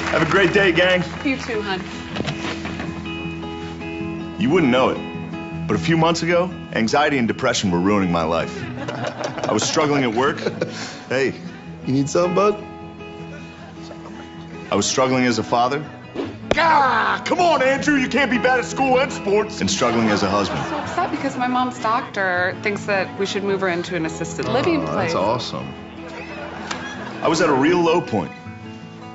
Have a great day, gang. You too, hon. You wouldn't know it, but a few months ago, anxiety and depression were ruining my life. I was struggling at work. Hey, you need something, bud? I was struggling as a father. Ah, come on, Andrew, you can't be bad at school and sports. And struggling as a husband. I'm so upset because my mom's doctor thinks that we should move her into an assisted living place. That's awesome. I was at a real low point.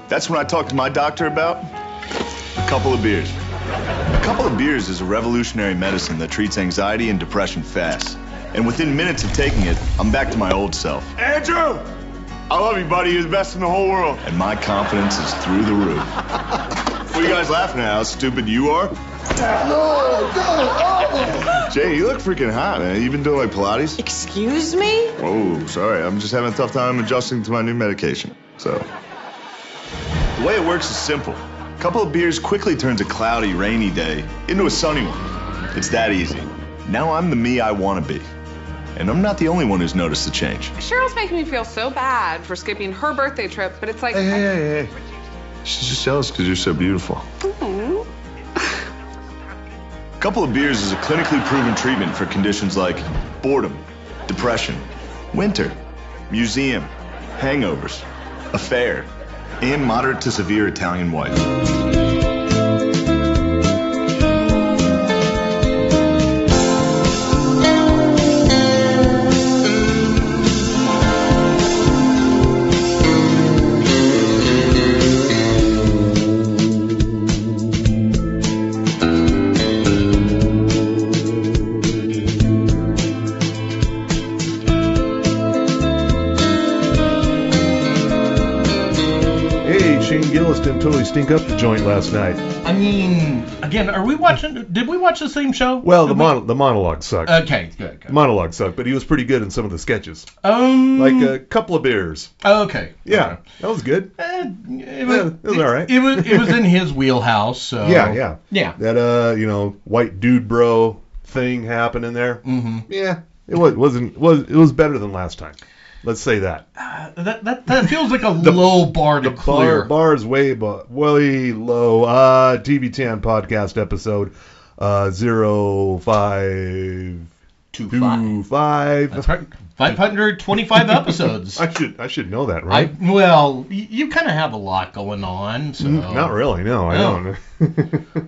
That's when I talked to my doctor about a couple of beers. A couple of beers is a revolutionary medicine that treats anxiety and depression fast. And within minutes of taking it, I'm back to my old self. Andrew! I love you, buddy. You're the best in the whole world. And my confidence is through the roof. What are you guys laughing at? How stupid you are? No. Jay, you look freaking hot, man. You been doing like Pilates? Excuse me? Oh, sorry. I'm just having a tough time adjusting to my new medication. So, the way it works is simple. A couple of beers quickly turns a cloudy, rainy day into a sunny one. It's that easy. Now I'm the me I want to be. And I'm not the only one who's noticed the change. Cheryl's making me feel so bad for skipping her birthday trip, but it's like... Hey. She's just jealous because you're so beautiful. Mm-hmm. A couple of beers is a clinically proven treatment for conditions like boredom, depression, winter, museum, hangovers, affair, and moderate to severe Italian wife. Yellystone totally stink up the joint last night. I mean, again, did we watch the same show? Well, the monologue sucked. Okay, good. Monologue sucked, but he was pretty good in some of the sketches. Like a couple of beers. Okay. Yeah, okay. That was good. It was all right. It was in his wheelhouse, so. Yeah. That, white dude bro thing happening there. Mm-hmm. Yeah, it was better than last time. Let's say that. That feels like a low bar to clear. The bar is way low. TV10 podcast episode 0525. That's right. 525 episodes. I should know that, right? You kind of have a lot going on, so. Not really, no. I don't.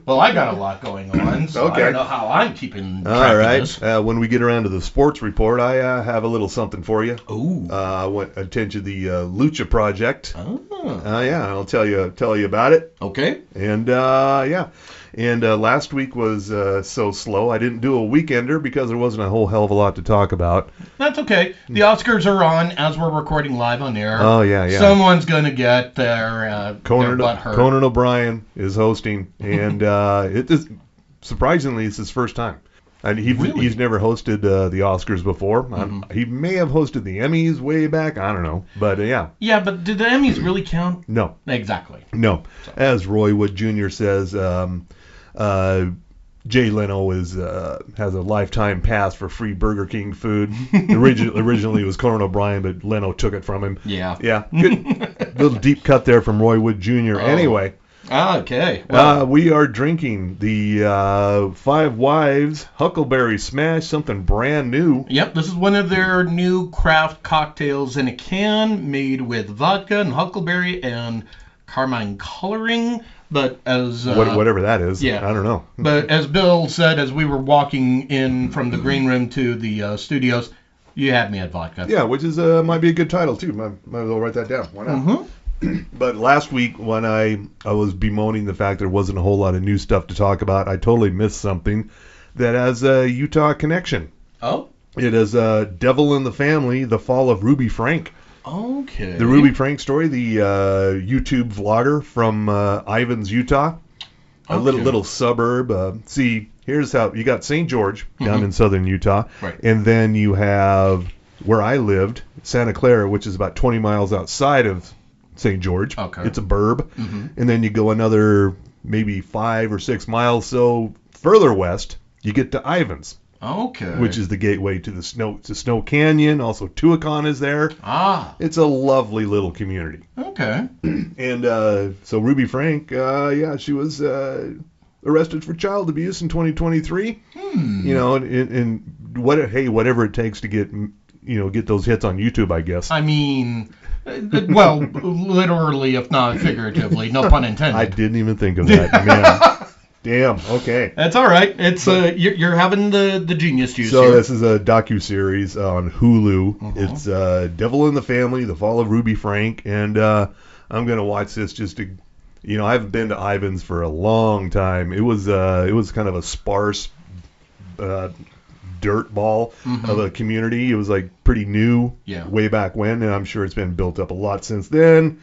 Well, I got a lot going on, so okay. I don't know how I'm keeping track All right. of this. When we get around to the sports report, I have a little something for you. Ooh. I attend the Lucha Project. Oh. Yeah, I'll tell you about it. Okay. And yeah. And last week was so slow. I didn't do a weekender because there wasn't a whole hell of a lot to talk about. That's okay. The Oscars are on as we're recording live on air. Oh, yeah. Someone's going to get their butt hurt. Conan O'Brien is hosting, and it is surprisingly, it's his first time. And he's never hosted the Oscars before. Mm-hmm. He may have hosted the Emmys way back. I don't know. But yeah. Yeah, but did the Emmys really count? No. Exactly. No. So. As Roy Wood Jr. says, Jay Leno has a lifetime pass for free Burger King food. Originally it was Conan O'Brien, but Leno took it from him. Yeah. Yeah. Good little deep cut there from Roy Wood Jr. Oh. Anyway. Okay. Well, we are drinking the Five Wives Huckleberry Smash, something brand new. Yep, this is one of their new craft cocktails in a can made with vodka and huckleberry and carmine coloring. But as whatever that is, yeah, I don't know. But as Bill said, as we were walking in from the green room to the studios, you had me at vodka. Yeah, which is might be a good title too. Might as well write that down. Why not? Mm-hmm. But last week when I was bemoaning the fact there wasn't a whole lot of new stuff to talk about, I totally missed something that has a Utah connection. Oh? It is Devil in the Family, The Fall of Ruby Frank. Okay. The Ruby Frank story, the YouTube vlogger from Ivins, Utah. A little suburb. See, here's how you got St. George down in southern Utah. Right. And then you have where I lived, Santa Clara, which is about 20 miles outside of St. George. Okay. It's a burb. Mm-hmm. And then you go another maybe 5 or 6 miles so further west, you get to Ivins. Okay. which is the gateway to the Snow Canyon. Also, Tuacahn is there. Ah. It's a lovely little community. Okay. And so Ruby Frank, she was arrested for child abuse in 2023. You know, and whatever it takes to get those hits on YouTube, I guess. I mean, well, literally, if not figuratively, no pun intended. I didn't even think of that, man. Damn. Okay. That's all right. It's you're having the genius juice. So here. this is a docu-series on Hulu. It's Devil in the Family: The Fall of Ruby Frank, and I'm gonna watch this just to, I haven't been to Ivan's for a long time. It was kind of a sparse dirt ball of a community. It was like pretty new way back when, and I'm sure it's been built up a lot since then.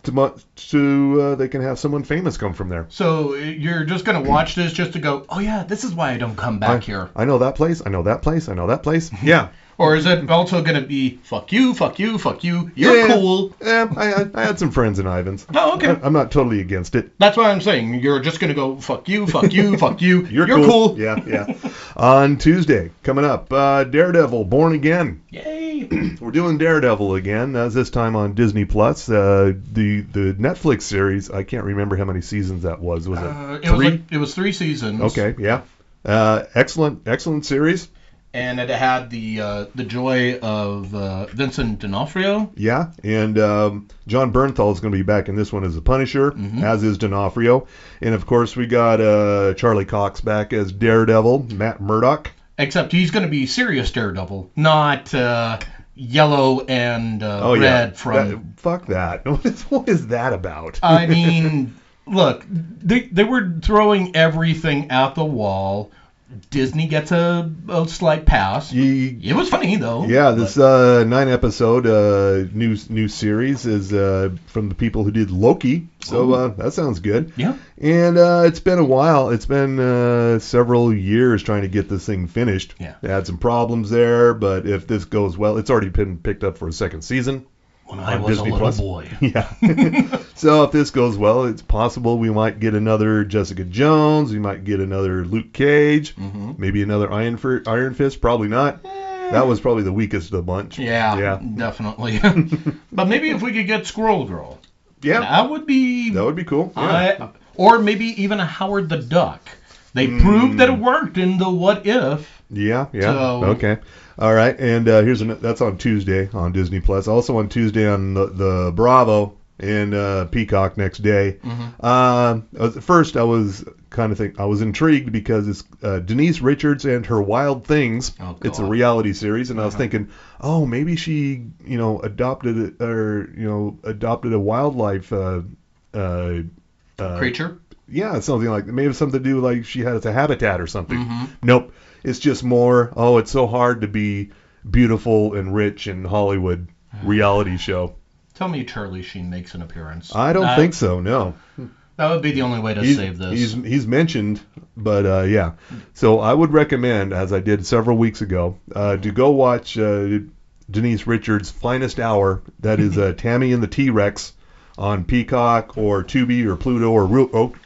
To they can have someone famous come from there. So you're just gonna watch this just to go, oh yeah, this is why I don't come back here. I know that place. I know that place. I know that place. Yeah. Or is it also gonna be fuck you, fuck you, fuck you? You're cool. I had some friends in Ivan's. Oh, okay. I'm not totally against it. That's what I'm saying. You're just gonna go fuck you, fuck you, fuck you. You're cool. Yeah. On Tuesday, coming up, Daredevil, Born Again. Yay! We're doing Daredevil again. This time on Disney Plus. The Netflix series. I can't remember how many seasons that was. Was it 3? It was 3 seasons. Okay. Yeah. Excellent series. And it had the joy of Vincent D'Onofrio. Yeah, and John Bernthal is going to be back in this one as the Punisher, as is D'Onofrio. And, of course, we got Charlie Cox back as Daredevil, Matt Murdock. Except he's going to be serious Daredevil, not yellow and red from... Fuck that. What is that about? I mean, look, they were throwing everything at the wall. Disney gets a slight pass. It was funny, though. Yeah, this 9-episode new series is from the people who did Loki, so that sounds good. Yeah. And it's been a while. It's been several years trying to get this thing finished. Yeah. They had some problems there, but if this goes well, it's already been picked up for a second season. When I was Disney a little boy. Yeah. So if this goes well, it's possible we might get another Jessica Jones. We might get another Luke Cage. Maybe another Iron Fist. Probably not. That was probably the weakest of the bunch. Yeah. Definitely. But maybe if we could get Squirrel Girl. Yeah. That would be cool. Yeah. Or maybe even a Howard the Duck. They proved that it worked in the What If. Yeah. So, okay. All right, and that's on Tuesday on Disney Plus. Also on Tuesday on the Bravo and Peacock next day. First, I was I was intrigued because it's Denise Richards and Her Wild Things. Oh, it's a reality series, and I was thinking, oh, maybe she adopted a wildlife creature. Yeah, something like that. Maybe something to do like she has a habitat or something. Nope. It's just more, it's so hard to be beautiful and rich in Hollywood reality show. Tell me Charlie Sheen makes an appearance. I don't think so, no. That would be the only way to save this. He's mentioned, but yeah. So I would recommend, as I did several weeks ago, to go watch Denise Richards' Finest Hour. That is Tammy and the T-Rex on Peacock or Tubi or Pluto or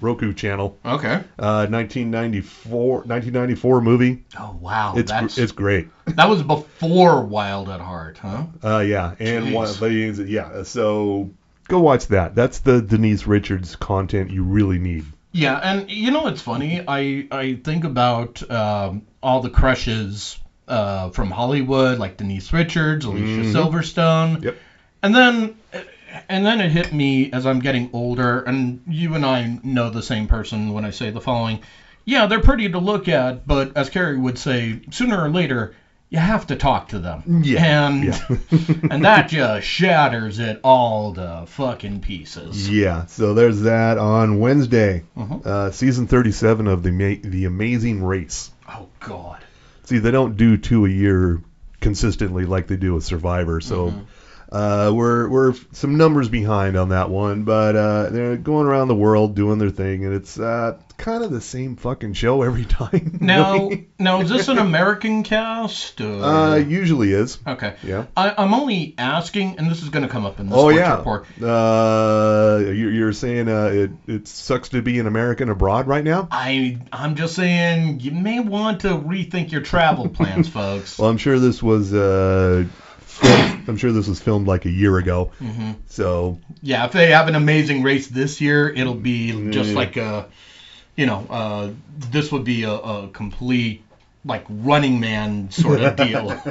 Roku channel. Okay. 1994 movie. Oh wow, it's great. That was before Wild at Heart, huh? Yeah, and so go watch that. That's the Denise Richards content you really need. Yeah, and it's funny. I think about all the crushes from Hollywood, like Denise Richards, Alicia Silverstone. Yep. And then it hit me as I'm getting older, and you and I know the same person when I say the following. Yeah, they're pretty to look at, but as Carrie would say, sooner or later, you have to talk to them. Yeah. And that just shatters it all to fucking pieces. Yeah, so there's that on Wednesday. Season 37 of The Amazing Race. Oh, God. See, they don't do 2 a year consistently like they do with Survivor, so... We're some numbers behind on that one, but they're going around the world doing their thing, and it's kind of the same fucking show every time. Now, is this an American cast? Usually is. Okay. Yeah. I'm only asking, and this is going to come up in the sports report. You're saying it sucks to be an American abroad right now? I'm just saying you may want to rethink your travel plans, folks. Well, I'm sure this was filmed like a year ago. Mm-hmm. So yeah, if they have an amazing race this year, it'll be just like this would be a complete like Running Man sort of deal.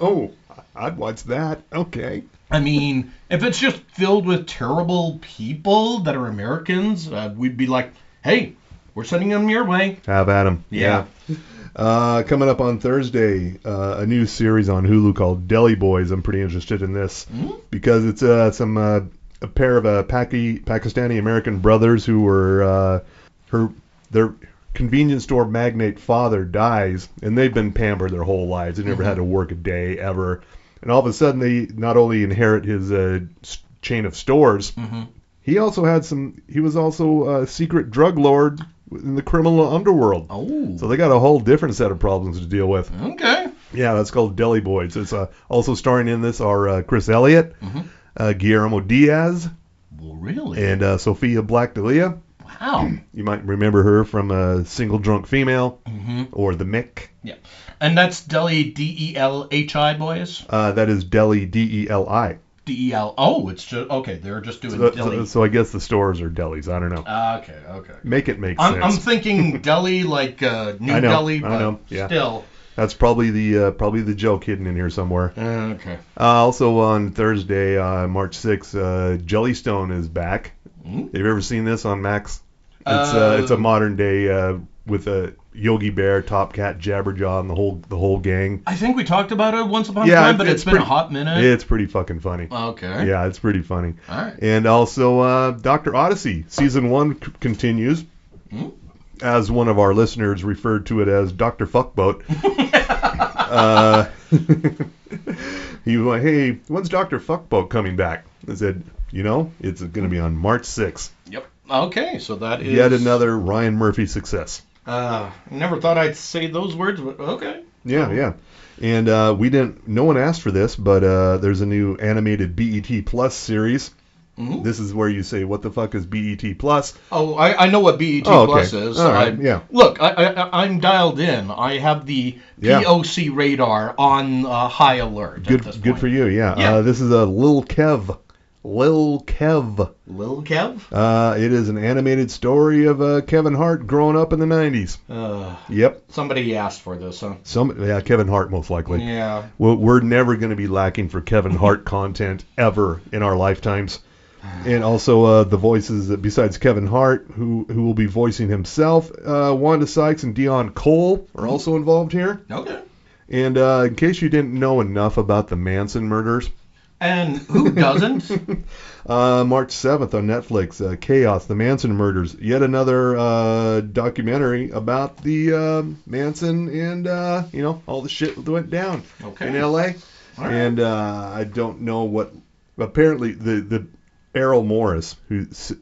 Oh, I'd watch that. Okay. I mean, if it's just filled with terrible people that are Americans, we'd be like, hey, we're sending them your way. Have at them. Yeah. Coming up on Thursday, a new series on Hulu called Deli Boys. I'm pretty interested in this because it's a pair of Pakistani American brothers who were their convenience store magnate father dies, and they've been pampered their whole lives. They never had to work a day ever, and all of a sudden they not only inherit his chain of stores, he was also a secret drug lord in the criminal underworld. Oh. So they got a whole different set of problems to deal with. Okay. Yeah, that's called Deli Boys. It's also starring in this are Chris Elliott, Guillermo Diaz, well, really, and Sophia Black-D'Elia. Wow. You might remember her from Single Drunk Female or The Mick. Yeah. And that's Deli, D-E-L-H-I, boys? That is Deli, D-E-L-I. D-E-L. Oh, it's just, okay, they're just doing deli. So I guess the stores are delis. I don't know. Okay. Make it make sense. I'm thinking deli like New Delhi, but still. That's probably the joke hidden in here somewhere. Okay. Also on Thursday, March 6th, Jellystone is back. Have you ever seen this on Max? It's a modern day with a Yogi Bear, Top Cat, Jabberjaw, and the whole gang. I think we talked about it once upon a time, but it's been a hot minute. It's pretty fucking funny. Okay. Yeah, it's pretty funny. All right. And also, Dr. Odyssey, season 1 continues. As one of our listeners referred to it as Dr. Fuckboat. He went, hey, when's Dr. Fuckboat coming back? I said, it's going to be on March 6th. Yep. Okay, so that is... Yet another Ryan Murphy success. Never thought I'd say those words, but okay. Yeah. And no one asked for this, but there's a new animated BET Plus series. This is where you say, what the fuck is BET Plus? Oh, I know what BET Plus is. All right, yeah. Look, I'm dialed in. I have the POC radar on high alert. Good for you, yeah. This is a Lil Kev. Lil Kev. It is an animated story of Kevin Hart growing up in the 90s. Yep. Somebody asked for this, huh? Kevin Hart most likely. Yeah. We're never going to be lacking for Kevin Hart content ever in our lifetimes. And also the voices, besides Kevin Hart, who will be voicing himself, Wanda Sykes and Dion Cole are also involved here. Okay. And in case you didn't know enough about the Manson murders. And who doesn't? March 7th on Netflix, Chaos, the Manson murders. Yet another documentary about the Manson and, all the shit that went down in L.A. Right. And I don't know what... Apparently, the Errol Morris, who's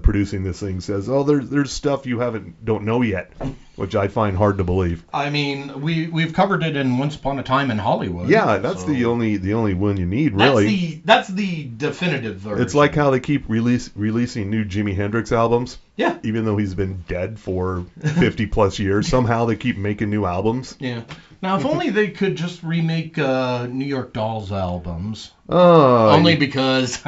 producing this thing, says, there's stuff you don't know yet, which I find hard to believe. I mean, we've covered it in Once Upon a Time in Hollywood. Yeah, that's the only one you need, really. That's the definitive version. It's like how they keep releasing new Jimi Hendrix albums. Yeah. Even though he's been dead for 50 plus years, somehow they keep making new albums. Yeah. Now, if only they could just remake New York Dolls albums. Only because...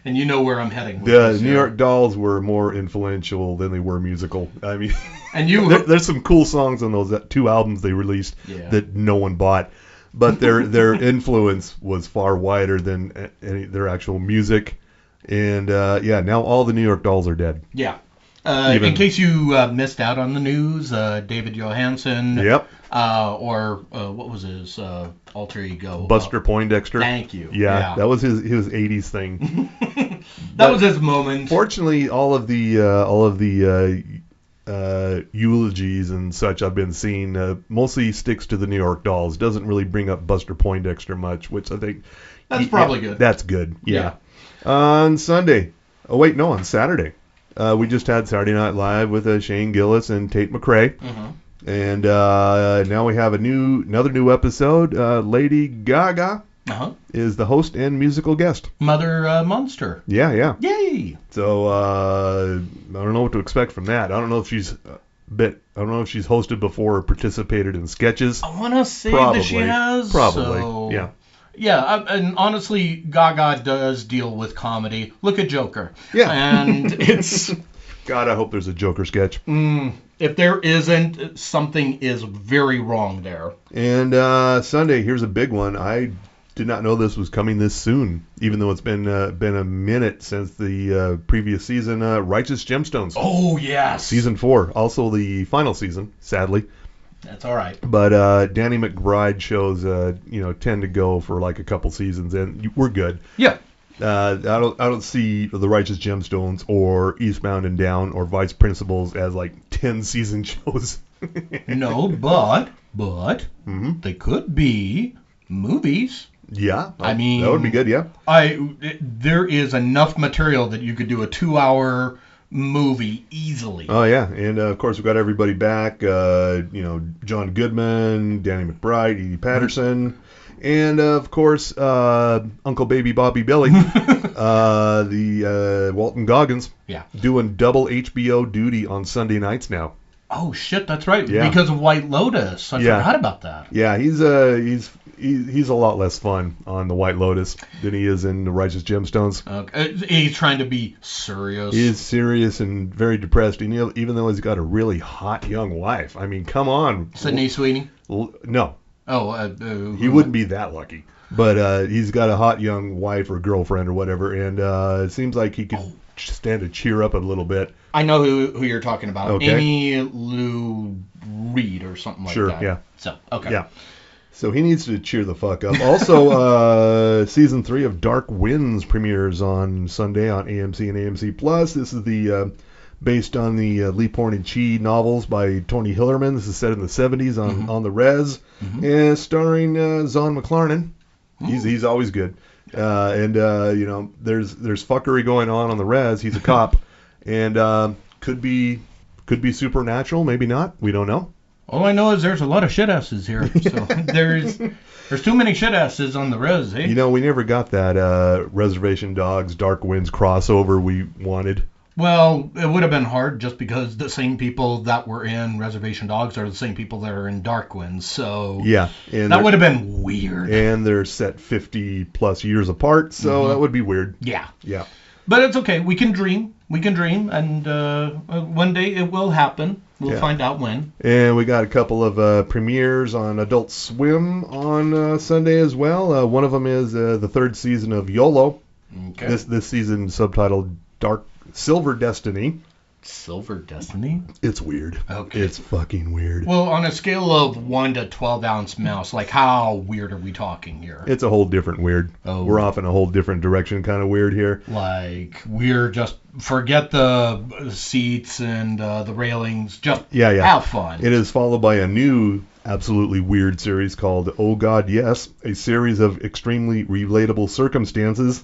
And you know where I'm heading with this. The New York Dolls were more influential than they were musical. I mean, and there's some cool songs on those 2 albums they released that no one bought, but their influence was far wider than their actual music. And now all the New York Dolls are dead. Yeah. In case you missed out on the news, David Johansen. Yep. Or what was his alter ego? Buster Poindexter. Thank you. Yeah, that was his 80s thing. That was his moment. Fortunately, all of the eulogies and such I've been seeing mostly sticks to the New York Dolls. Doesn't really bring up Buster Poindexter much, which I think That's probably good. That's good. Yeah. On Sunday. Oh wait, no, on Saturday. We just had Saturday Night Live with Shane Gillis and Tate McRae. And now we have another new episode. Lady Gaga is the host and musical guest. Mother Monster. Yeah. Yay! So I don't know what to expect from that. I don't know if she's hosted before or participated in sketches. I want to say that she has. Probably. So... Yeah. Yeah, and honestly, Gaga does deal with comedy. Look at Joker. Yeah. And it's... God, I hope there's a Joker sketch. If there isn't, something is very wrong there. And Sunday, here's a big one. I did not know this was coming this soon, even though it's been a minute since the previous season. Righteous Gemstones. Oh, yes. Season 4. Also the final season, sadly. That's all right. But Danny McBride shows, tend to go for like a couple seasons, and we're good. Yeah. I don't see the Righteous Gemstones or Eastbound and Down or Vice Principals as like 10 season shows. No, but they could be movies. Yeah, I mean, that would be good. Yeah. There is enough material that you could do a 2-hour movie easily. Oh yeah, and of course we've got everybody back. John Goodman, Danny McBride, Edie Patterson, and of course Uncle Baby Bobby Billy, the Walton Goggins. Yeah. Doing double HBO duty on Sunday nights now. Oh shit, that's right. Yeah. Because of White Lotus. I forgot about that. Yeah, he's a lot less fun on the White Lotus than he is in the Righteous Gemstones. Okay. He's trying to be serious. He is serious and very depressed, and even though he's got a really hot young wife. I mean, come on. Sydney Sweeney? No. Oh, he wouldn't be that lucky. But he's got a hot young wife or girlfriend or whatever, and it seems like he could stand to cheer up a little bit. I know who you're talking about. Okay. Amy Lou Reed or something like that. Sure, yeah. So, okay. Yeah. So he needs to cheer the fuck up. Also, season 3 of Dark Winds premieres on Sunday on AMC and AMC Plus. This is the based on the Lee Porn and Chi novels by Tony Hillerman. This is set in the 70s on the Res, and starring Zahn McClarnon. He's always good. And there's fuckery going on the Res. He's a cop, and could be supernatural, maybe not. We don't know. All I know is there's a lot of shit asses here. So there's too many shit asses on the Res, eh? We never got that Reservation Dogs Dark Winds crossover we wanted. Well, it would have been hard just because the same people that were in Reservation Dogs are the same people that are in Dark Winds. So yeah, and that would have been weird. And they're set 50 plus years apart, so that would be weird. Yeah. Yeah. But it's okay. We can dream, and one day it will happen. We'll find out when. And we got a couple of premieres on Adult Swim on Sunday as well. One of them is the 3rd season of Yolo. Okay. This season subtitled Silver Destiny. Silver Destiny? It's weird. Okay. It's fucking weird. Well, on a scale of 1 to 12-ounce mouse, like how weird are we talking here? It's a whole different weird. Oh. We're off in a whole different direction kind of weird here. Like, we're just, forget the seats and the railings, just have fun. It is followed by a new, absolutely weird series called Oh God Yes, a series of extremely relatable circumstances.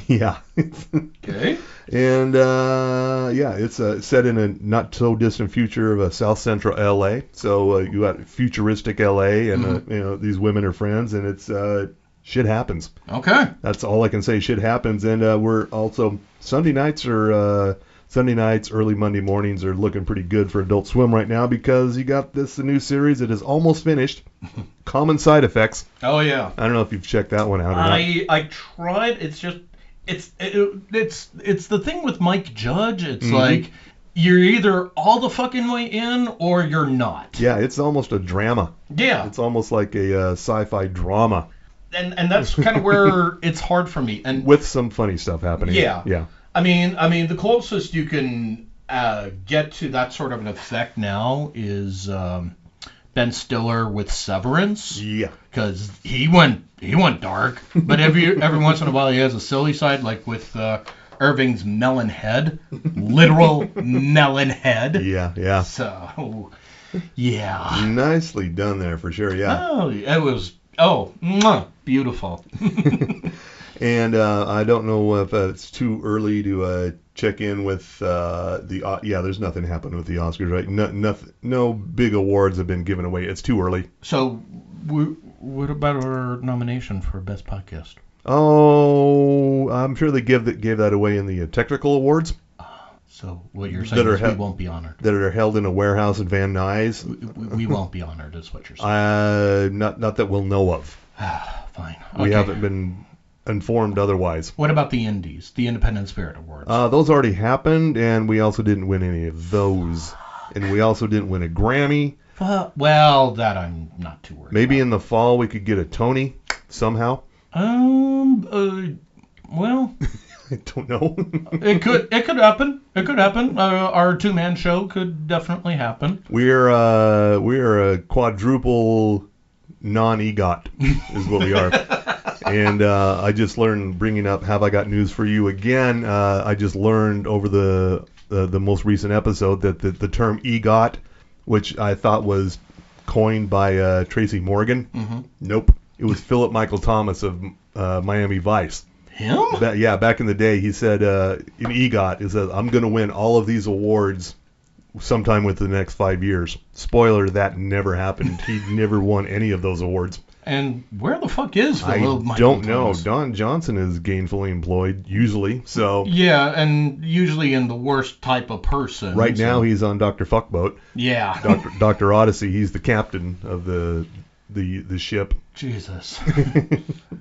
Yeah. Okay. And it's set in a not so distant future of South Central LA. So you got futuristic LA, and these women are friends, and it's shit happens. Okay. That's all I can say. Shit happens, and we're also Sunday nights, early Monday mornings are looking pretty good for Adult Swim right now because you got the new series that is almost finished. Common Side Effects. Oh yeah. I don't know if you've checked that one out or not. I tried. It's just. It's the thing with Mike Judge. It's like you're either all the fucking way in or you're not. Yeah, it's almost a drama. Yeah. It's almost like a sci-fi drama. And that's kind of where it's hard for me. And with some funny stuff happening. Yeah. Yeah. I mean, the closest you can get to that sort of an effect now is Ben Stiller with Severance. Yeah. Because he went dark, but every once in a while he has a silly side, like with Irving's melon head. Literal melon head. Yeah. So, yeah. Nicely done there for sure, yeah. Oh, it was, beautiful. And I don't know if it's too early to check in with there's nothing happened with the Oscars, right? No big awards have been given away. It's too early. So, what about our nomination for Best Podcast? Oh, I'm sure they gave that away in the technical awards. So what you're saying is we won't be honored. That are held in a warehouse in Van Nuys. We won't be honored, is what you're saying. Not that we'll know of. Fine. We haven't been informed otherwise. What about the Indies, the Independent Spirit Awards? Those already happened, and we also didn't win any of those. And we also didn't win a Grammy. Well, that I'm not too worried Maybe about. in the fall we could get a Tony somehow. Well, I don't know. it could happen. It could happen. Our two-man show could definitely happen. We're a quadruple non-EGOT is what we are. And I just learned, bringing up Have I Got News for You again, I just learned over the most recent episode that the term EGOT, which I thought was coined by Tracy Morgan. Mm-hmm. Nope. It was Philip Michael Thomas of Miami Vice. Him? Back in the day, he said in EGOT, he said, I'm going to win all of these awards sometime within the next 5 years. Spoiler, that never happened. He never won any of those awards. And where the fuck is Philip Michael I don't know. Thomas? Don Johnson is gainfully employed, usually. So yeah, and usually in the worst type of person. Right now, he's on Dr. Fuckboat. Yeah. Dr. Odyssey. He's the captain of the ship. Jesus.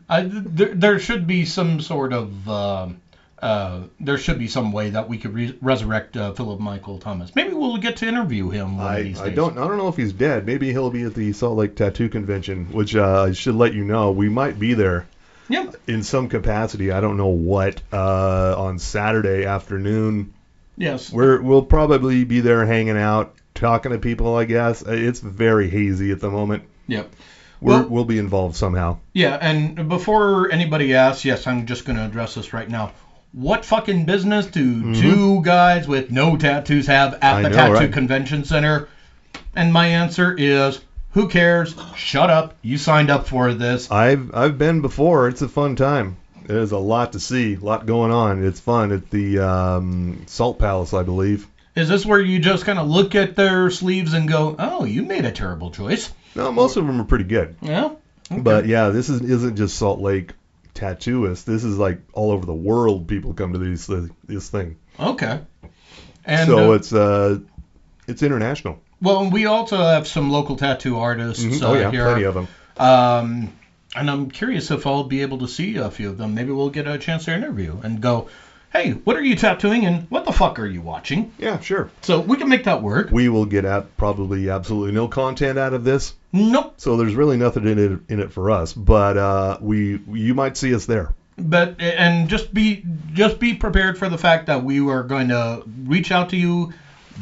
There should be some sort of there should be some way that we could resurrect Philip Michael Thomas. Maybe we'll get to interview him one of these days. I don't know if he's dead. Maybe he'll be at the Salt Lake Tattoo Convention, which I should let you know. We might be there. Yep. In some capacity. I don't know what. On Saturday afternoon. Yes. We'll probably be there hanging out, talking to people, I guess. It's very hazy at the moment. Yep. We'll be involved somehow. Yeah, and before anybody asks, yes, I'm just going to address this right now. What fucking business do two guys with no tattoos have at the Tattoo Convention Center? And my answer is, who cares? Shut up. You signed up for this. I've been before. It's a fun time. There's a lot to see, a lot going on. It's fun at the Salt Palace, I believe. Is this where you just kind of look at their sleeves and go, oh, you made a terrible choice? No, most of them are pretty good. Yeah? Okay. But yeah, this isn't just Salt Lake tattooists. This is like all over the world people come to this thing. Okay. And so it's international. Well, we also have some local tattoo artists here. Plenty of them. And I'm curious if I'll be able to see a few of them. Maybe we'll get a chance to interview and go, hey, what are you tattooing and what the fuck are you watching? Yeah, sure. So we can make that work. We will get probably absolutely no content out of this. Nope. So there's really nothing in it for us, but you might see us there. But and just be prepared for the fact that we are going to reach out to you,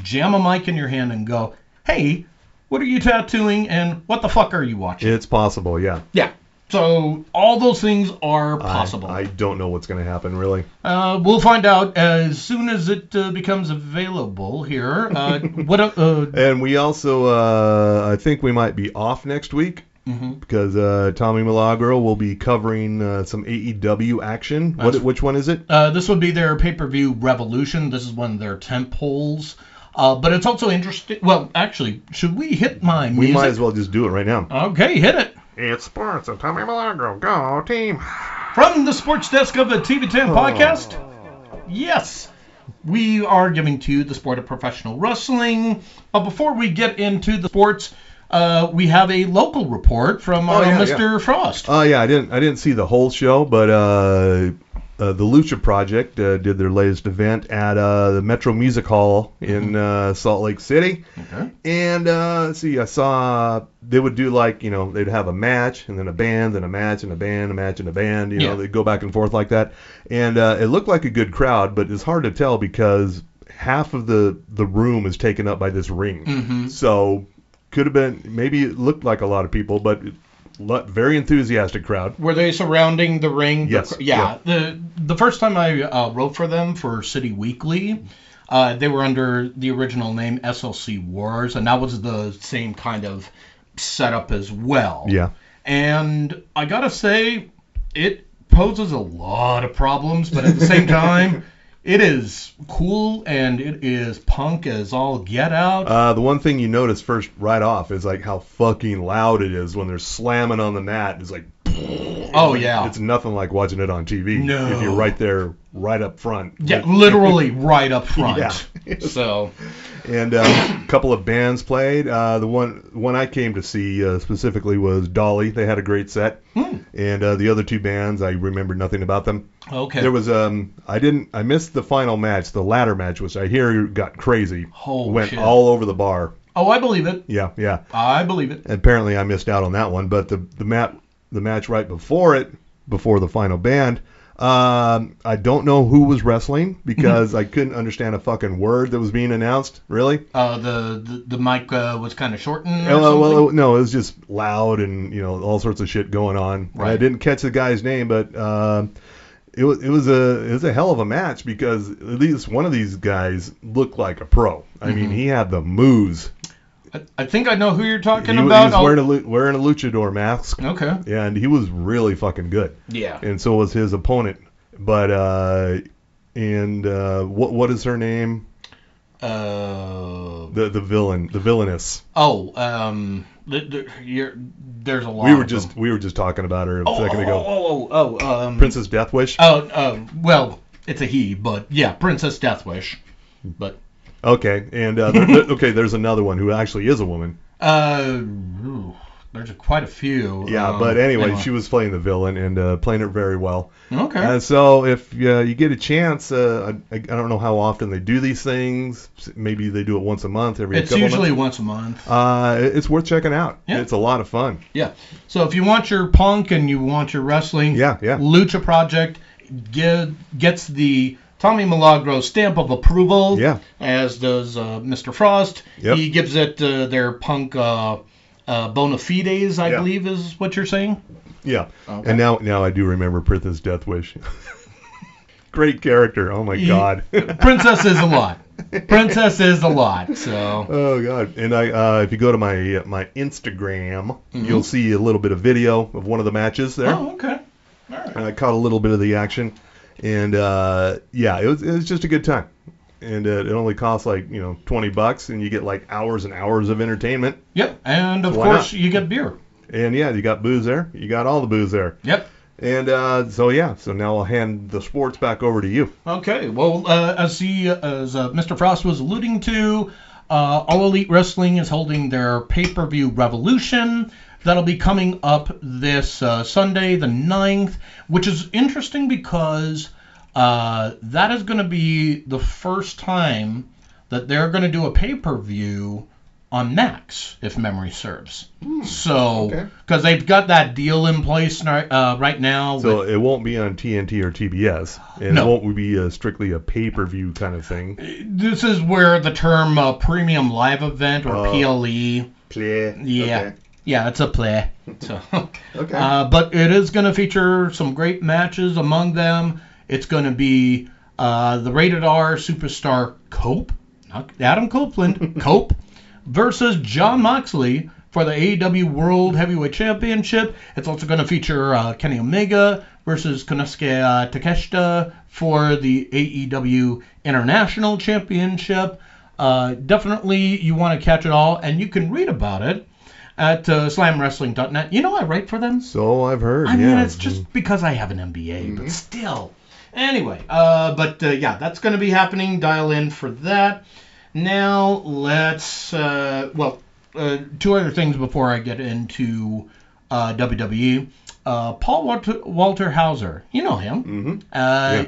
jam a mic in your hand and go, hey, what are you tattooing and what the fuck are you watching? It's possible, yeah. Yeah. So all those things are possible. I don't know what's going to happen, really. We'll find out as soon as it becomes available here. And we also, I think we might be off next week because Tommy Milagro will be covering some AEW action. Which one is it? This would be their pay-per-view Revolution. This is one of their tent poles. But it's also interesting. Well, actually, should we hit my music? We might as well just do it right now. Okay, hit it. It's sports and Tommy Milagro. Go, team. From the sports desk of the TV10 podcast, yes, we are giving to you the sport of professional wrestling. But before we get into the sports, we have a local report from Mr. Frost. Yeah, I didn't see the whole show, but the Lucha Project did their latest event at the Metro Music Hall in Salt Lake City. Okay. And I saw they would do they'd have a match and then a band, then a match and a band, a match and a band. They'd go back and forth like that. And it looked like a good crowd, but it's hard to tell because half of the room is taken up by this ring. Mm-hmm. So could have been, maybe it looked like a lot of people, but very enthusiastic crowd. Were they surrounding the ring? Yes. Yeah. The first time I wrote for them for City Weekly, they were under the original name SLC Wars, and that was the same kind of setup as well. Yeah. And I gotta say, it poses a lot of problems, but at the same time, it is cool and it is punk as all get out. The one thing you notice first right off is like how fucking loud it is when they're slamming on the mat. It's like, oh yeah, it's nothing like watching it on TV. No, if you're right there, right up front. Yeah, literally right up front. Yeah. So, and a couple of bands played. The one I came to see specifically was Deli. They had a great set. And the other two bands, I remember nothing about them. Okay. There was I missed the final match, the ladder match, which I hear got crazy. Went shit. all over the bar. Oh, I believe it. Yeah. I believe it. Apparently, I missed out on that one, but the match right before it, before the final band, I don't know who was wrestling because I couldn't understand a fucking word that was being announced. Really? The mic was kind of shortened. Well, no, it was just loud and all sorts of shit going on. Right. I didn't catch the guy's name, but it was a hell of a match because at least one of these guys looked like a pro. I mean, he had the moves. I think I know who you're talking He about. was wearing a luchador mask. Okay. And he was really fucking good. Yeah. And so was his opponent. But what is her name? The villainess. Oh, there's a lot. We were just talking about her a second ago. Princess Deathwish. Well, it's a he, but yeah, Princess Deathwish. But okay, and there's another one who actually is a woman. There's quite a few. Yeah, but anyway, she was playing the villain and playing it very well. Okay. And so if you get a chance, I don't know how often they do these things. Maybe they do it once a month, every couple months. It's usually once a month. It's worth checking out. Yeah. It's a lot of fun. Yeah. So if you want your punk and you want your wrestling, Lucha Project gets the Tommy Milagro stamp of approval. Yeah. As does Mr. Frost. Yep. He gives it their punk bona fides, I believe is what you're saying. Yeah. Okay. And now I do remember Princess Deathwish. Great character. Oh my God. Princess is a lot. So. Oh God. And if you go to my Instagram, you'll see a little bit of video of one of the matches there. Oh, okay. All right. I caught a little bit of the action, and it was just a good time. And it only costs like $20, and you get like hours and hours of entertainment. Yep. And of course you get beer. And you got booze there. You got all the booze there. Yep. And so now I'll hand the sports back over to you. Okay. Well, as Mr. Frost was alluding to, All Elite Wrestling is holding their pay-per-view Revolution. That'll be coming up this Sunday, the 9th, which is interesting because that is going to be the first time that they're going to do a pay-per-view on Max, if memory serves. So, because they've got that deal in place right now. So it won't be on TNT or TBS, and it won't be strictly a pay-per-view kind of thing. This is where the term premium live event or PLE. Play. Yeah. Okay. Yeah, it's a play. So, but it is going to feature some great matches. Among them, it's going to be the Rated R superstar Cope, not Adam Copeland, Cope, versus Jon Moxley for the AEW World Heavyweight Championship. It's also going to feature Kenny Omega versus Konosuke Takeshita for the AEW International Championship. Definitely you want to catch it all, and you can read about it at slamwrestling.net. I write for them. So I've heard. I mean, it's just because I have an MBA, but still. Anyway, that's going to be happening. Dial in for that. Now, let's, two other things before I get into WWE. Paul Walter Hauser, you know him.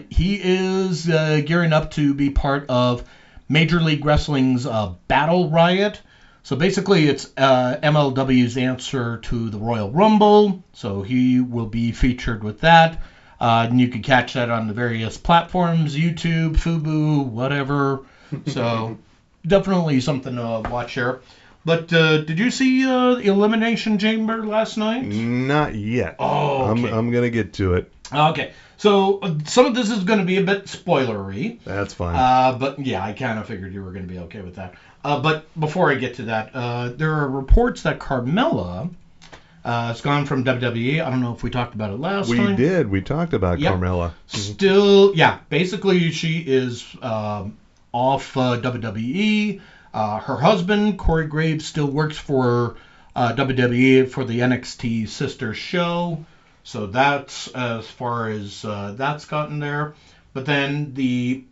He is gearing up to be part of Major League Wrestling's Battle Riot. So basically, it's MLW's answer to the Royal Rumble. So he will be featured with that. And you can catch that on the various platforms, YouTube, Fubu, whatever. So definitely something to watch here. But did you see Elimination Chamber last night? Not yet. Oh, okay. I'm going to get to it. Okay. So some of this is going to be a bit spoilery. That's fine. But yeah, I kind of figured you were going to be okay with that. But before I get to that, there are reports that Carmella has gone from WWE. I don't know if we talked about it last time. We did. We talked about Carmella. Still, yeah. Basically, she is off WWE. Her husband, Corey Graves, still works for WWE for the NXT sister show. So that's as far as that's gotten there. But then the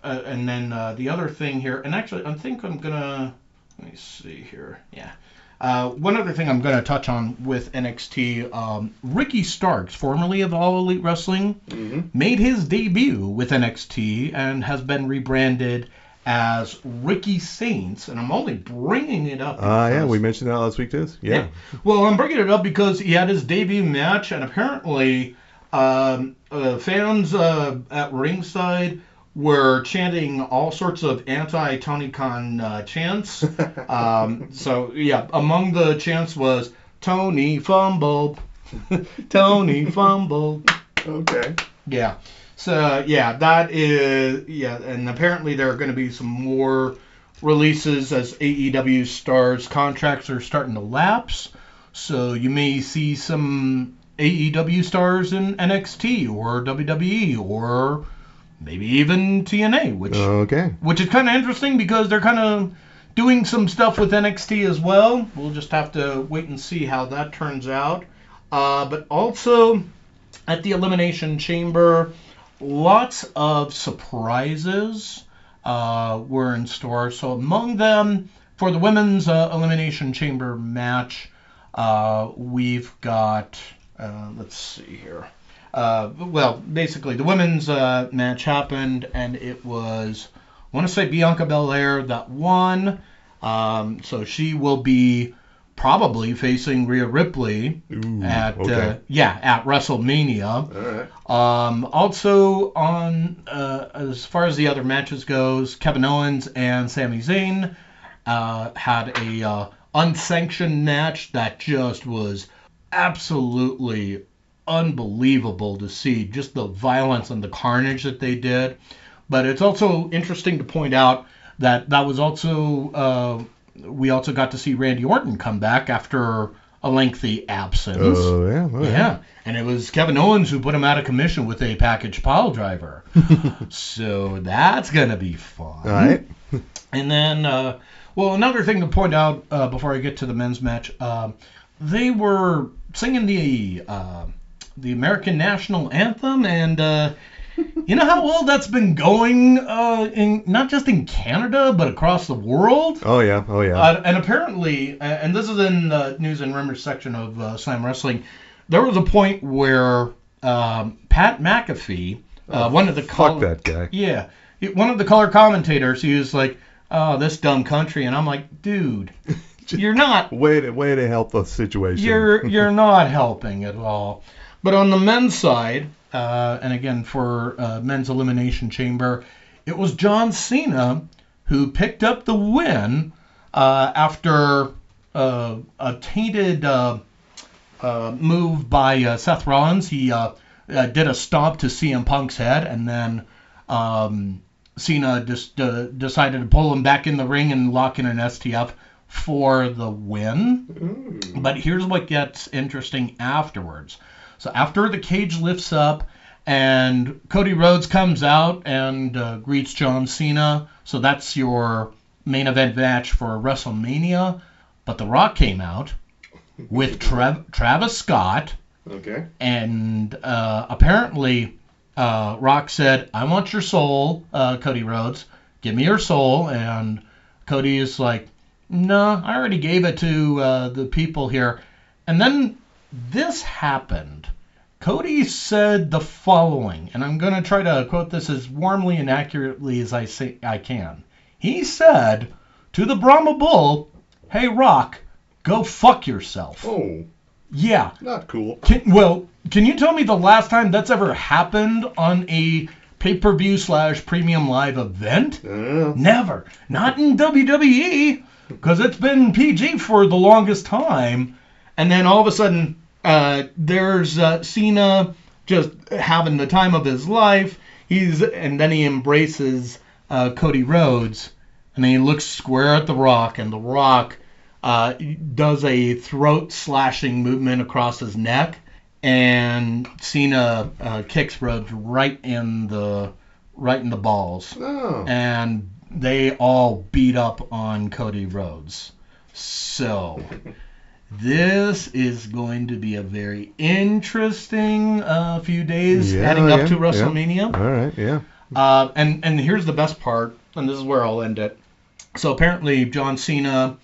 other thing here, and actually I think I'm gonna, let me see here. Yeah. One other thing I'm gonna touch on with NXT, Ricky Starks, formerly of All Elite Wrestling, made his debut with NXT and has been rebranded as Ricky Saints, and I'm only bringing it up. Yeah, we mentioned that last week too. Yeah. Well, I'm bringing it up because he had his debut match, and apparently fans at ringside were chanting all sorts of anti-Tony Khan chants. So, yeah, among the chants was, Tony Fumble, Tony Fumble. Okay. Yeah. So, yeah, that is, yeah, and apparently there are going to be some more releases as AEW stars' contracts are starting to lapse. So you may see some AEW stars in NXT or WWE or maybe even TNA, which is kind of interesting because they're kind of doing some stuff with NXT as well. We'll just have to wait and see how that turns out. But also at the Elimination Chamber, lots of surprises were in store. So among them, for the women's Elimination Chamber match, we've got, let's see here. Well, basically, the women's match happened, and it was, I want to say Bianca Belair that won. So she will be probably facing Rhea Ripley at WrestleMania. All right. Also on as far as the other matches goes, Kevin Owens and Sami Zayn had a unsanctioned match that just was absolutely unbelievable to see, just the violence and the carnage that they did. But it's also interesting to point out that was also we also got to see Randy Orton come back after a lengthy absence. Yeah. And it was Kevin Owens who put him out of commission with a package pile driver. So that's going to be fun. All right. And then, well, another thing to point out before I get to the men's match, they were singing the American National Anthem, and you know how well that's been going, in not just in Canada, but across the world? Oh, yeah. And apparently, and this is in the news and rumors section of Slam Wrestling, there was a point where Pat McAfee, one of the... Fuck that guy. Yeah. One of the color commentators, he was like, oh, this dumb country. And I'm like, dude, you're not... Way to help the situation. You're not helping at all. But on the men's side... and again, for men's Elimination Chamber, it was John Cena who picked up the win after a tainted move by Seth Rollins. He did a stomp to CM Punk's head, and then Cena just decided to pull him back in the ring and lock in an STF for the win. But here's what gets interesting afterwards. So after the cage lifts up and Cody Rhodes comes out and greets John Cena, so that's your main event match for WrestleMania. But The Rock came out with Travis Scott. Okay. And apparently Rock said, I want your soul, Cody Rhodes. Give me your soul. And Cody is like, no, I already gave it to the people here. And then this happened. Cody said the following, and I'm going to try to quote this as warmly and accurately as I can. He said to the Brahma Bull, hey, Rock, go fuck yourself. Oh. Yeah. Not cool. Can you tell me the last time that's ever happened on a pay-per-view /premium live event? Never. Not in WWE. because it's been PG for the longest time. And then all of a sudden, there's Cena just having the time of his life. And then he embraces Cody Rhodes, and then he looks square at The Rock, and The Rock does a throat slashing movement across his neck, and Cena kicks Rhodes right in the balls. Oh. And they all beat up on Cody Rhodes. So this is going to be a very interesting few days heading up to WrestleMania. Yeah. All right, yeah. And here's the best part, and this is where I'll end it. So apparently John Cena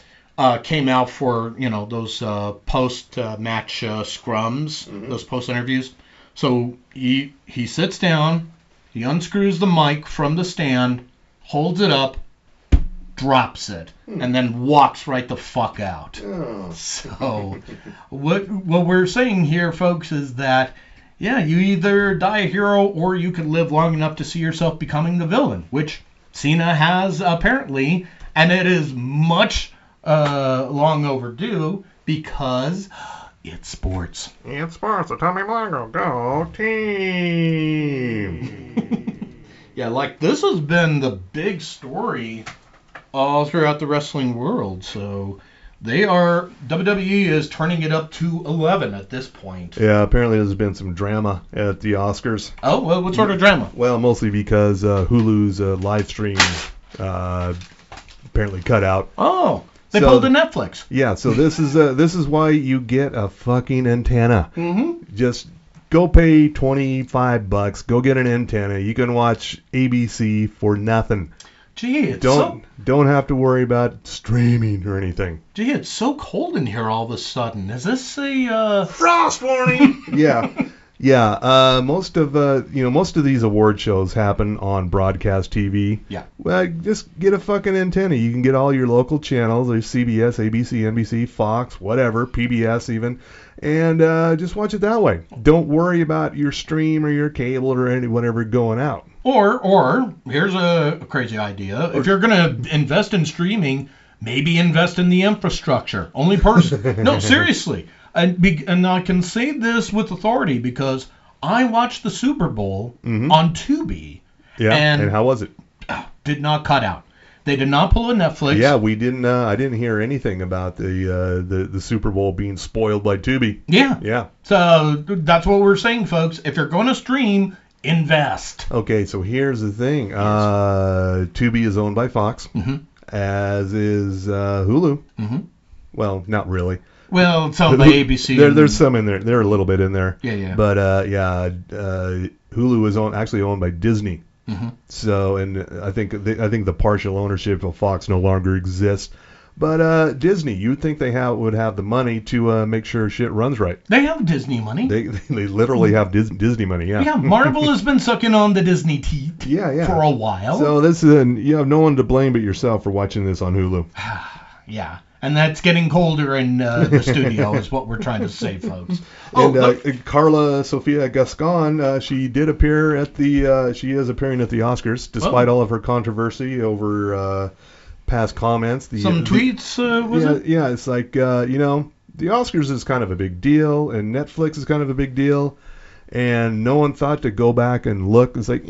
came out for those post-match scrums, those post-interviews. So he sits down, he unscrews the mic from the stand, holds it up, drops it, and then walks right the fuck out. Oh. So what we're saying here, folks, is that you either die a hero or you could live long enough to see yourself becoming the villain, which Cena has apparently, and it is much long overdue because it's sports. It's sports. So tell me, Milagro, go team. Yeah, like this has been the big story all throughout the wrestling world. So WWE is turning it up to 11 at this point. Yeah, apparently there's been some drama at the Oscars. Oh, well, what sort of drama? Well, mostly because Hulu's live stream apparently cut out. Oh, they pulled a Netflix. Yeah, so this is why you get a fucking antenna. Mm-hmm. Just go pay $25. Go get an antenna. You can watch ABC for nothing. Gee, don't have to worry about streaming or anything. Gee, it's so cold in here all of a sudden. Is this a frost warning? Yeah. Most of these award shows happen on broadcast TV. Yeah. Well, just get a fucking antenna. You can get all your local channels. There's CBS, ABC, NBC, Fox, whatever, PBS even, and just watch it that way. Don't worry about your stream or your cable or whatever going out. Or here's a crazy idea. If you're going to invest in streaming, maybe invest in the infrastructure. Only person. No, seriously. And I can say this with authority because I watched the Super Bowl on Tubi. Yeah, and how was it? Did not cut out. They did not pull a Netflix. Yeah, we didn't. I didn't hear anything about the Super Bowl being spoiled by Tubi. Yeah. So that's what we're saying, folks. If you're going to stream, invest. Okay, so here's the thing. Tubi is owned by Fox, as is Hulu. Mm-hmm. Well, not really. Well, it's owned by ABC. There's some in there. There are a little bit in there. Yeah. But Hulu is actually owned by Disney. Mm-hmm. So, and I think the partial ownership of Fox no longer exists. But Disney, you'd think they would have the money to make sure shit runs right. They have Disney money. They literally have Disney money. Yeah. Yeah. Marvel has been sucking on the Disney teat. Yeah. For a while. So you have no one to blame but yourself for watching this on Hulu. Yeah. And that's getting colder in the studio is what we're trying to say, folks. And Carla Sofia Gascon, she did appear she is appearing at the Oscars, despite all of her controversy over past comments. Some tweets, was it? Yeah, it's like, the Oscars is kind of a big deal, and Netflix is kind of a big deal, and no one thought to go back and look. It's like,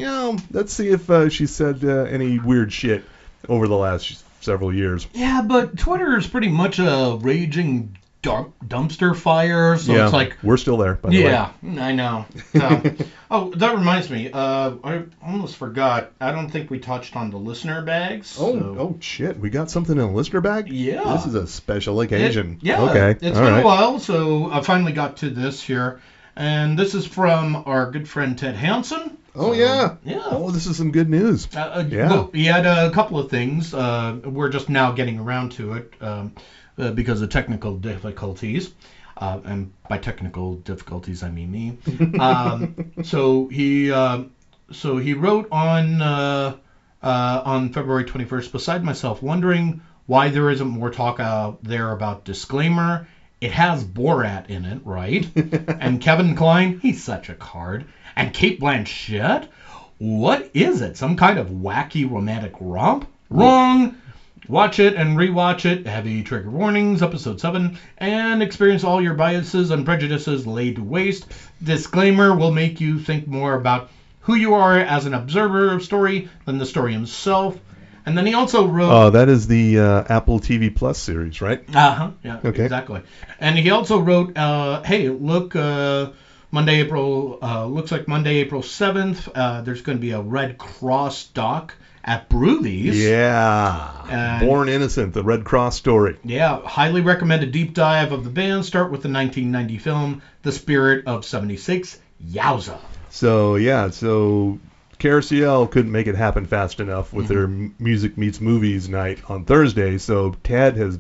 let's see if she said any weird shit over the last several years. Yeah, but Twitter is pretty much a raging dumpster fire, so it's like... we're still there, by the way. Yeah, I know. That reminds me. I almost forgot. I don't think we touched on the listener bags. Oh, shit. We got something in a listener bag? Yeah. This is a special occasion. Okay. It's been a while, so I finally got to this here. And this is from our good friend Ted Hansen. Yeah. Oh, this is some good news. Well, he had a couple of things. We're just now getting around to it because of technical difficulties. And by technical difficulties, I mean me. So he wrote on February 21st, beside myself, wondering why there isn't more talk out there about disclaimer. It has Borat in it, right? And Kevin Kline, he's such a card. And Cate Blanchett? What is it? Some kind of wacky romantic romp? Wrong. Watch it and rewatch it. Heavy trigger warnings, episode 7, and experience all your biases and prejudices laid to waste. Disclaimer will make you think more about who you are as an observer of story than the story himself. And then he also wrote... Oh, that is the Apple TV Plus series, right? Uh-huh, yeah, Okay. Exactly. And he also wrote, hey, look, Monday, April 7th, there's going to be a Red Cross doc at Broovies. Yeah. And- Born Innocent, the Red Cross story. Yeah, highly recommend a deep dive of the band. Start with the 1990 film, The Spirit of 76. Yowza. So, yeah, KRCL couldn't make it happen fast enough with their Music Meets Movies night on Thursday, so Ted has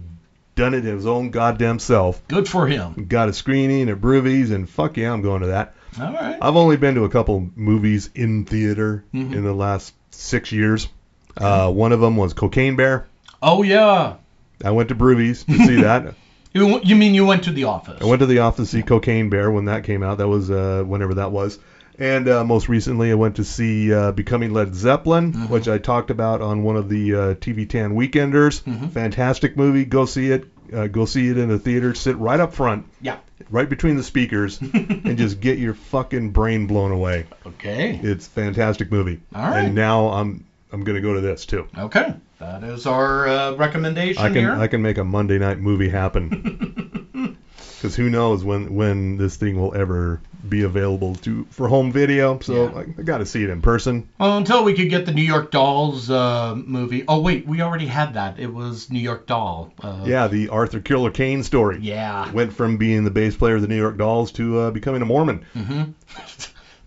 done it his own goddamn self. Good for him. Got a screening at Broovies, and fuck yeah, I'm going to that. All right. I've only been to a couple movies in theater in the last 6 years. One of them was Cocaine Bear. Oh, yeah. I went to Broovies to see that. You mean you went to the office? I went to the office to see Cocaine Bear when that came out. That was whenever that was. And most recently, I went to see Becoming Led Zeppelin, which I talked about on one of the TV Tan Weekenders. Fantastic movie. Go see it. Go see it in the theater. Sit right up front. Yeah. Right between the speakers, and just get your fucking brain blown away. Okay. It's a fantastic movie. All right. And now I'm gonna go to this too. Okay. That is our recommendation here. I can make a Monday night movie happen. Because who knows when this thing will ever be available for home video. So Yeah. I got to see it in person. Well, until we could get the New York Dolls movie. Oh, wait, we already had that. It was New York Doll. Yeah, the Arthur Killer Kane story. Yeah. Went from being the bass player of the New York Dolls to becoming a Mormon. Mm-hmm.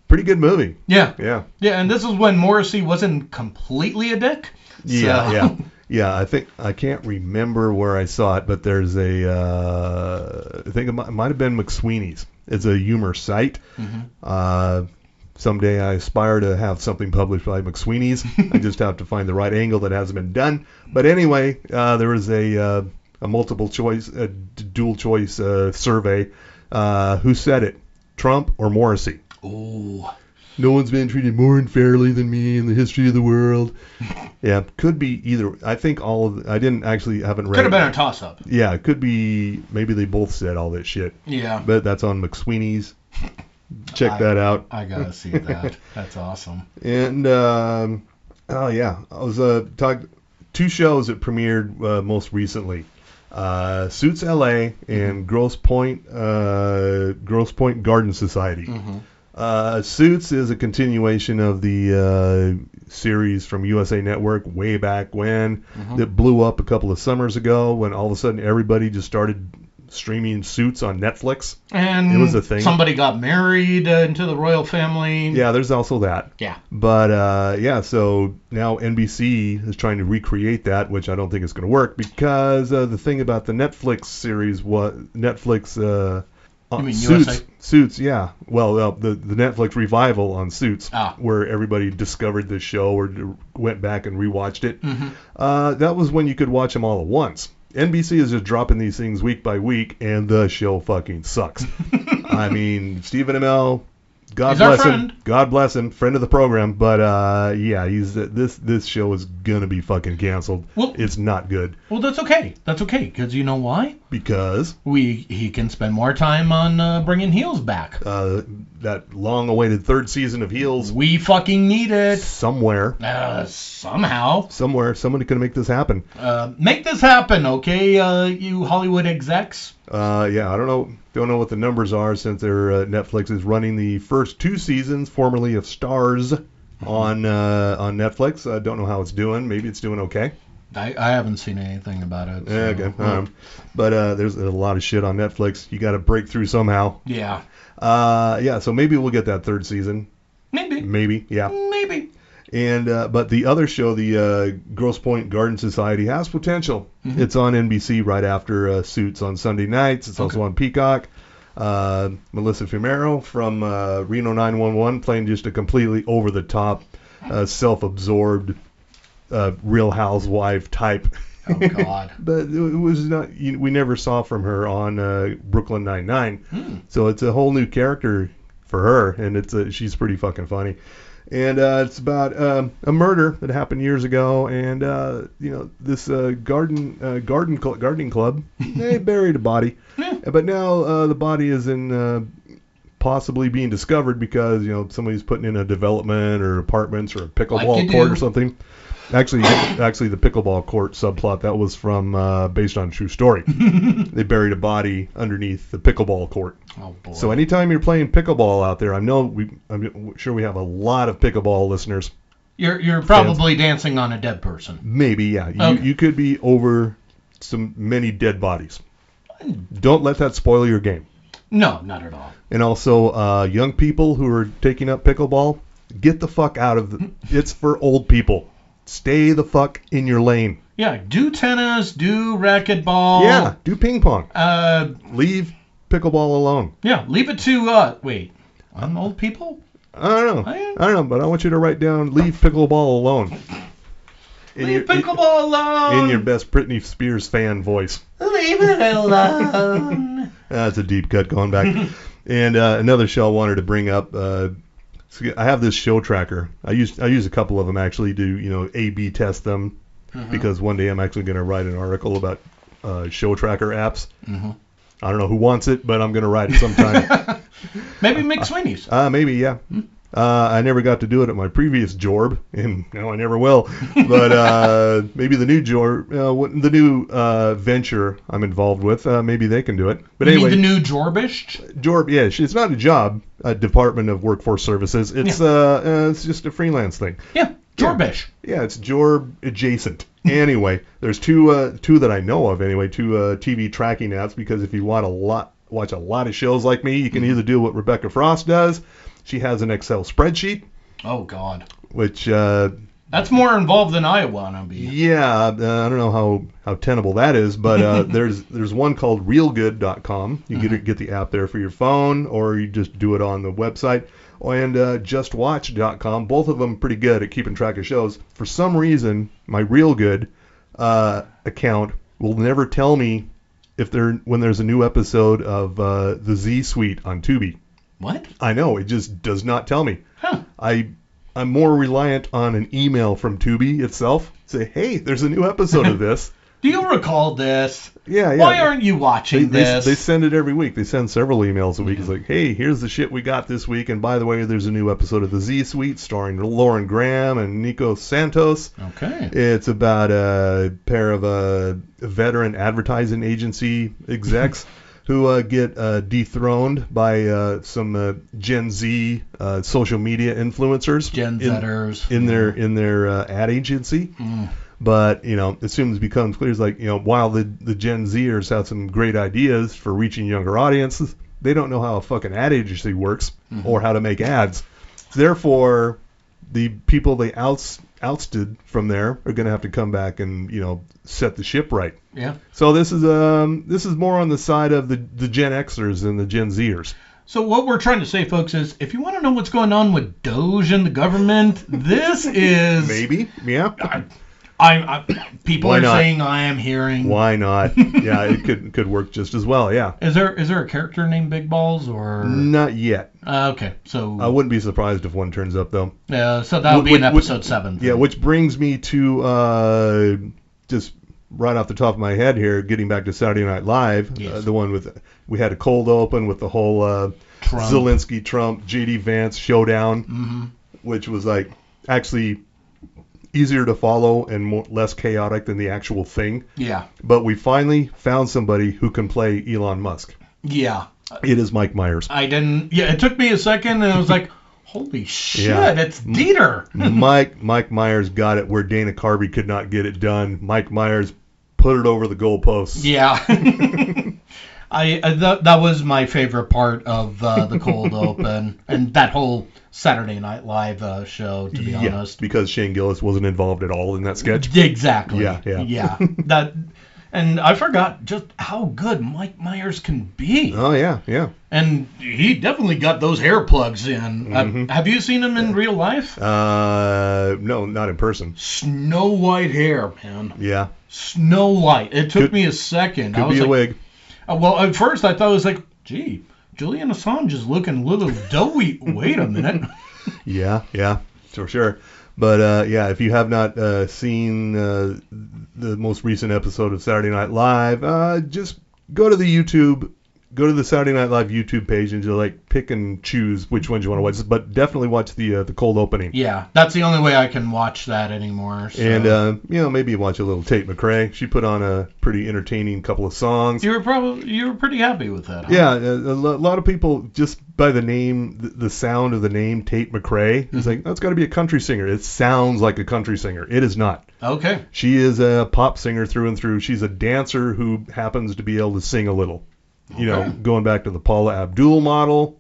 Pretty good movie. Yeah. Yeah. Yeah, and this is when Morrissey wasn't completely a dick. Yeah, So- yeah. Yeah, I can't remember where I saw it, but there's I think it might have been McSweeney's. It's a humor site. Someday I aspire to have something published by McSweeney's. I just have to find the right angle that hasn't been done. But anyway, there was a multiple choice, dual choice survey. Who said it? Trump or Morrissey? Ooh. No one's been treated more unfairly than me in the history of the world. Yeah, could be either. I think all of. I haven't read. Could have been a toss-up. Yeah, it could be. Maybe they both said all that shit. Yeah. But that's on McSweeney's. Check that out. I gotta see that. That's awesome. And oh yeah, I was talking 2 shows that premiered most recently. Suits LA and Grosse Pointe Garden Society. Suits is a continuation of the series from USA Network way back when that blew up a couple of summers ago when all of a sudden everybody just started streaming Suits on Netflix. And it was a thing. Somebody got married into the royal family. Yeah, there's also that. Yeah. But yeah, so now NBC is trying to recreate that, which I don't think is going to work because the thing about the Netflix series was Netflix. You mean Suits, USA? Suits, yeah. Well, the Netflix revival on Suits, Ah. where everybody discovered the show or went back and rewatched it. That was when you could watch them all at once. NBC is just dropping these things week by week, and the show fucking sucks. I mean, Stephen Amell, God He's our bless him. friend. God bless him, friend of the program. But yeah, this show is gonna be fucking canceled. Well- It's not good Well, that's okay. That's okay, because you know why? because He can spend more time on bringing Heels back. that long-awaited 3rd season of Heels We fucking need it. somewhere. Somehow. Somebody could make this happen. Make this happen, okay, you Hollywood execs? Yeah, I don't know what the numbers are since their Netflix is running the first 2 seasons, formerly of Stars, on Netflix. I don't know how it's doing. Maybe it's doing okay. I haven't seen anything about it. So. Yeah, okay. But there's a lot of shit on Netflix. You got to break through somehow. Yeah. Yeah, so maybe we'll get that 3rd season. Maybe. Maybe, yeah. Maybe. And but the other show, the Grosse Pointe Garden Society, has potential. It's on NBC right after Suits on Sunday nights. It's also on Peacock. Melissa Fumero from Reno 911 playing just a completely over-the-top, self-absorbed, Real Housewife type. Oh, God. But it was not. We never saw from her on Brooklyn Nine-Nine. So it's a whole new character for her, and she's pretty fucking funny. And it's about a murder that happened years ago, and this gardening club, they buried a body, but now the body is in possibly being discovered because somebody's putting in a development or apartments or a pickleball court or something. Actually, the pickleball court subplot that was from based on a true story. They buried a body underneath the pickleball court. Oh boy! So anytime you're playing pickleball out there, I'm sure we have a lot of pickleball listeners. You're probably dancing on a dead person. Maybe, yeah. Okay. You could be over many dead bodies. Don't let that spoil your game. No, not at all. And also, young people who are taking up pickleball, get the fuck out of it's for old people. Stay the fuck in your lane. Yeah, do tennis, do racquetball. Yeah, do ping pong. Leave pickleball alone. Yeah, leave it to, old people? I don't know, but I want you to write down, leave pickleball alone. Leave pickleball alone. In your best Britney Spears fan voice. Leave it alone. That's a deep cut going back. And another show I wanted to bring up, I have this show tracker. I use a couple of them actually to A/B test them because one day I'm actually going to write an article about show tracker apps. Mm-hmm. I don't know who wants it, but I'm going to write it sometime. Maybe McSweeney's. Maybe, yeah. I never got to do it at my previous job, and now I never will. But maybe the new the new venture I'm involved with, maybe they can do it. But anyway, the new Jorbish? Jorb, yeah, it's not a job. Department of Workforce Services. It's it's just a freelance thing. Yeah, Jorbish. Yeah, it's Jorb adjacent. Anyway, there's two that I know of anyway, two TV tracking apps, because if you watch a lot of shows like me, you can either do what Rebecca Frost does. She has an Excel spreadsheet. Oh God. Which that's more involved than I want to be. Yeah, I don't know how tenable that is, but there's one called realgood.com. You can get the app there for your phone, or you just do it on the website. And justwatch.com. Both of them pretty good at keeping track of shows. For some reason, my Realgood account will never tell me when there's a new episode of the Z Suite on Tubi. What? I know, it just does not tell me. Huh. I'm more reliant on an email from Tubi itself. Say, hey, there's a new episode of this. Do you recall this? Yeah. Why aren't you watching this? They send it every week. They send several emails a week. It's like, hey, here's the shit we got this week. And by the way, there's a new episode of the Z Suite starring Lauren Graham and Nico Santos. Okay. It's about a pair of veteran advertising agency execs who get dethroned by some Gen Z social media influencers. Gen Zers. In their ad agency. But, as soon as it becomes clear, it's like, while the Gen Zers have some great ideas for reaching younger audiences, they don't know how a fucking ad agency works or how to make ads. Therefore, the people they ousted from there are going to have to come back and, set the ship right. Yeah. So this is more on the side of the Gen Xers than the Gen Zers. So what we're trying to say, folks, is if you want to know what's going on with Doge and the government, this is... Maybe, yeah. People are saying I am hearing. Why not? Yeah, it could work just as well. Yeah. Is there a character named Big Balls or? Not yet. Okay, so I wouldn't be surprised if one turns up though. Yeah, so that'll be in episode 7. Yeah, which brings me to just right off the top of my head here, getting back to Saturday Night Live, yes. The one we had a cold open with the whole Zelensky, Trump, JD Vance showdown, which was like actually easier to follow and less chaotic than the actual thing. Yeah. But we finally found somebody who can play Elon Musk. Yeah. It is Mike Myers. It took me a second and I was like, holy shit, it's Dieter. Mike Myers got it where Dana Carvey could not get it done. Mike Myers put it over the goalposts. Yeah. That was my favorite part of the cold open and that whole Saturday Night Live show, to be honest. Because Shane Gillis wasn't involved at all in that sketch. Exactly. Yeah. And I forgot just how good Mike Myers can be. Oh, yeah. And he definitely got those hair plugs in. Have you seen him in real life? No, not in person. Snow white hair, man. Yeah. Snow white. It took me a second. Could be a wig. Well, at first I thought it was like, gee, Julian Assange is looking a little doughy. Wait a minute. Yeah. for sure. But yeah, if you have not seen the most recent episode of Saturday Night Live, just go to the YouTube. Go to the Saturday Night Live YouTube page and just like pick and choose which ones you want to watch. But definitely watch the cold opening. Yeah, that's the only way I can watch that anymore. So. And maybe watch a little Tate McRae. She put on a pretty entertaining couple of songs. You were pretty happy with that. Huh? Yeah, a lot of people just by the name, the sound of the name Tate McRae, is like, that's got to be a country singer. It sounds like a country singer. It is not. Okay. She is a pop singer through and through. She's a dancer who happens to be able to sing a little. You know, going back to the Paula Abdul model.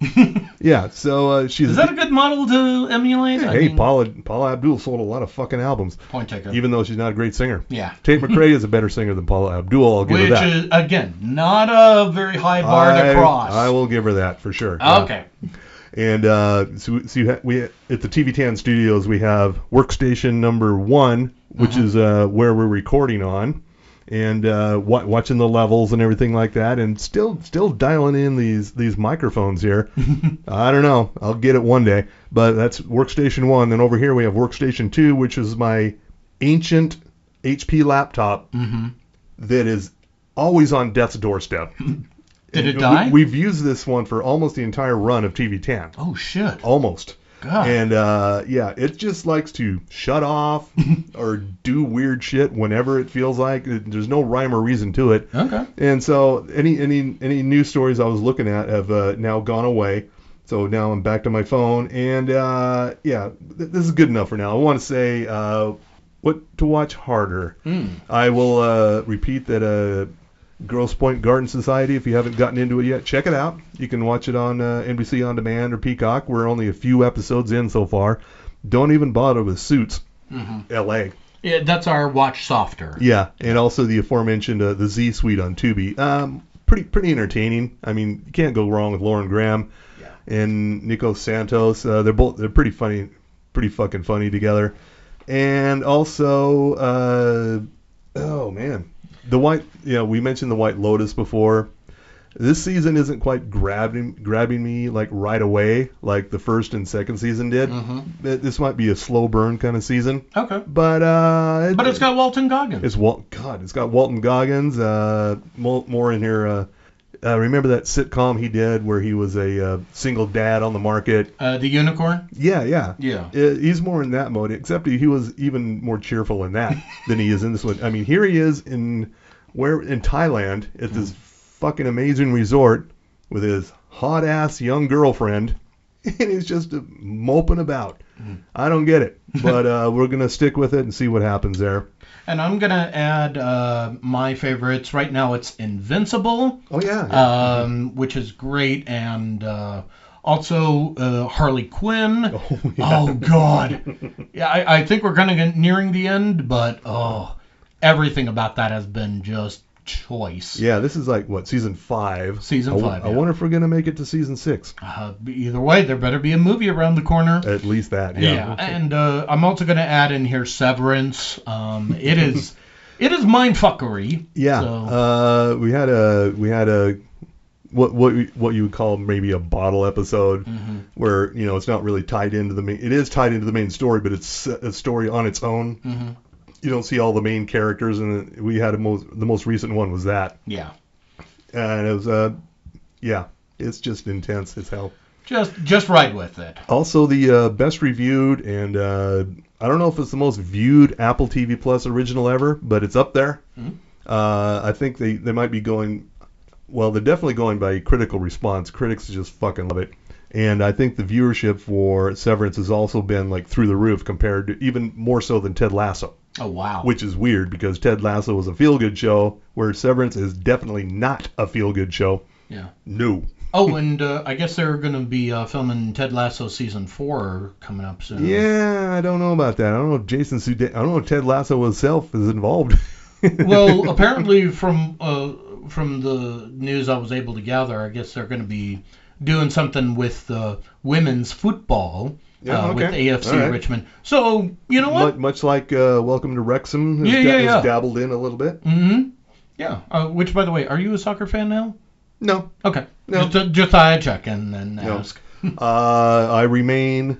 Yeah, so she's... Is that a good model to emulate? Yeah, hey, Paula Abdul sold a lot of fucking albums. Point taken. Even though she's not a great singer. Yeah. Tate McRae is a better singer than Paula Abdul, I'll give her that. Which is, again, not a very high bar to cross. I will give her that, for sure. Okay. Yeah. And so we at the TV10 studios, we have workstation number 1, which is where we're recording on. And watching the levels and everything like that, and still dialing in these microphones here. I don't know. I'll get it one day. But that's Workstation 1. Then over here we have Workstation 2, which is my ancient HP laptop that is always on death's doorstep. Did it die? We've used this one for almost the entire run of TV10. Oh, shit. Almost. God. And yeah, it just likes to shut off or do weird shit whenever it feels like. There's no rhyme or reason to it. Okay. And so any news stories I was looking at have now gone away. So now I'm back to my phone. And yeah, this is good enough for now. I want to say what to watch harder. I will repeat that Grosse Pointe Garden Society, if you haven't gotten into it yet, check it out. You can watch it on NBC On Demand or Peacock. We're only a few episodes in so far. Don't even bother with Suits, L.A. Yeah, that's our watch softer. Yeah, and also the aforementioned the Z Suite on Tubi. Pretty entertaining. I mean, you can't go wrong with Lauren Graham and Nico Santos. They're pretty funny, pretty fucking funny together. And also, oh man. We mentioned the White Lotus before. This season isn't quite grabbing me like right away, like the first and second season did. This might be a slow burn kind of season. Okay. But it's got Walton Goggins. It's got Walton Goggins. More in here. Remember that sitcom he did where he was a single dad on the market? The Unicorn? Yeah. He's more in that mode, except he was even more cheerful in that than he is in this one. I mean, here he is in Thailand at this fucking amazing resort with his hot-ass young girlfriend, and he's just moping about. I don't get it, but we're going to stick with it and see what happens there. And I'm going to add my favorites. Right now it's Invincible. Oh, yeah. Which is great. And also Harley Quinn. Oh, yeah. Oh, God. Yeah, I think we're kind of nearing the end, but everything about that has been just choice. Yeah, this is like, what, season 5? Season 5, I wonder if we're going to make it to season 6. Either way, there better be a movie around the corner. At least that, yeah. Okay. And I'm also going to add in here Severance. It is mindfuckery. Yeah. So. We had a what you would call maybe a bottle episode where, it's not really tied into the main. It is tied into the main story, but it's a story on its own. You don't see all the main characters, and we had the most recent one was that. Yeah. And it was it's just intense as hell. Just ride with it. Also, the best reviewed, and I don't know if it's the most viewed Apple TV Plus original ever, but it's up there. I think they might be going. Well, they're definitely going by critical response. Critics just fucking love it. And I think the viewership for Severance has also been like through the roof compared to even more so than Ted Lasso. Oh, wow. Which is weird because Ted Lasso was a feel-good show, where Severance is definitely not a feel-good show. Yeah. No. Oh, and I guess they're going to be filming Ted Lasso season 4 coming up soon. Yeah, I don't know about that. I don't know if I don't know if Ted Lasso himself is involved. Well, apparently from the news I was able to gather, I guess they're going to be doing something with women's football. With AFC Richmond. So, you know what? Much like Welcome to Wrexham has dabbled in a little bit. Yeah. Which, by the way, are you a soccer fan now? No. Okay. No. Just thought I'd check and then ask. I remain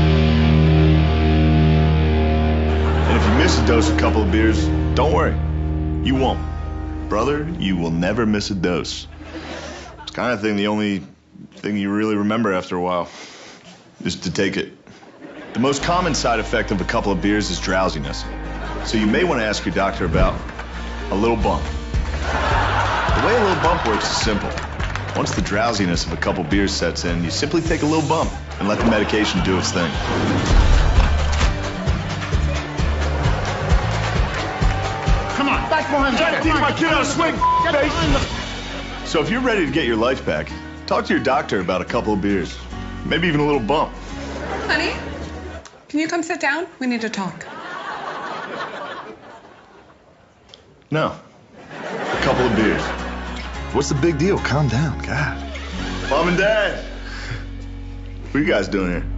of beers, don't worry. You won't. Brother, you will never miss a dose. It's kind of the only thing you really remember after a while is to take it. The most common side effect of a couple of beers is drowsiness. So you may want to ask your doctor about a little bump. The way a little bump works is simple. Once the drowsiness of a couple beers sets in, you simply take a little bump and let the medication do its thing. Come on, back behind Trying to teach my kid how to swing, face. So if you're ready to get your life back, talk to your doctor about a couple of beers. Maybe even a little bump. Honey, can you come sit down? We need to talk. No. A couple of beers. What's the big deal? Calm down, God. Mom and Dad. What are you guys doing here?